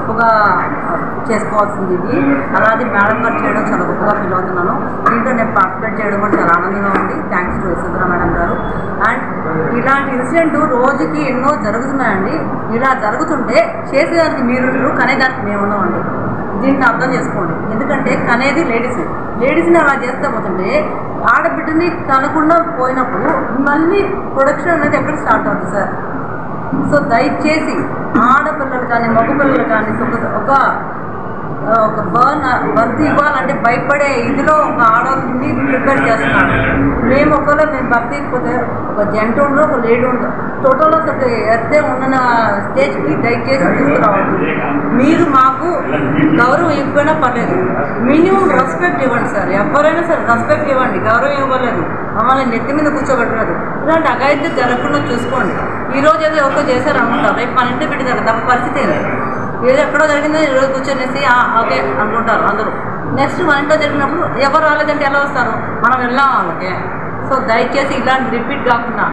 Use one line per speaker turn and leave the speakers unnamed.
గొప్పగా చేసుకోవాల్సింది ఇది. అలాగే మేడం గారు చేయడం చాలా గొప్పగా ఫీల్ అవుతున్నాను. దీంట్లో నేను పార్టిసిపేట్ చేయడం కూడా చాలా ఆనందంగా ఉంది. థ్యాంక్స్ టు యశోధర మేడం గారు. అండ్ ఇలాంటి ఇన్సిడెంట్ రోజుకి ఎన్నో జరుగుతున్నాయండి. ఇలా జరుగుతుంటే చేసేదానికి మీరుంటారు, కనేదానికి మేము ఉన్నామండి. దీన్ని అర్థం చేసుకోండి. ఎందుకంటే కనేది లేడీస్ని అలా చేస్తే పోతుంటే ఆడబిడ్డని కనకుండా పోయినప్పుడు మళ్ళీ ప్రొడక్షన్ అనేది ఎక్కడ స్టార్ట్ అవుతుంది సార్. సో దయచేసి ఆడపిల్లలు కానీ మగపిల్లలు కానీ ఒక బర్త్ ఇవ్వాలంటే భయపడే ఇదిలో ఒక ఆడవాళ్ళని ప్రిపేర్ చేస్తున్నాను. మేము బర్త్ ఇవ్వకపోతే ఒక జెంట్ ఉండదు, ఒక లేడీ ఉండదు, టోటల్గా అసలు ఎత్తే ఉన్న స్టేజ్కి దయచేసి తీసుకురావద్దు. మీరు మాకు గౌరవం ఇవ్వకపోయినా పర్లేదు, మినిమం రెస్పెక్ట్ ఇవ్వండి సార్. ఎవరైనా సరే రెస్పెక్ట్ ఇవ్వండి. గౌరవం ఇవ్వలేదు, మమ్మల్ని నెత్తి మీద కూర్చోబెట్టలేదు. ఇలాంటి అఘాయిత్యం జరగకుండా చూసుకోండి. ఈరోజు ఏదో ఎవరితో చేశారు అనుకుంటారు, రేపు మన ఇంటి పెట్టింది తప్ప పరిస్థితి ఏంటి? ఏదో ఎక్కడో జరిగిందో ఈరోజు కూర్చొనేసి ఓకే అనుకుంటారు అందరూ. నెక్స్ట్ మన ఇంట్లో జరిగినప్పుడు ఎవరు రాలేదంటే ఎలా వస్తారు? మనం వెళ్ళాం వాళ్ళకి. సో దయచేసి ఇలాంటి రిపీట్ కాకుండా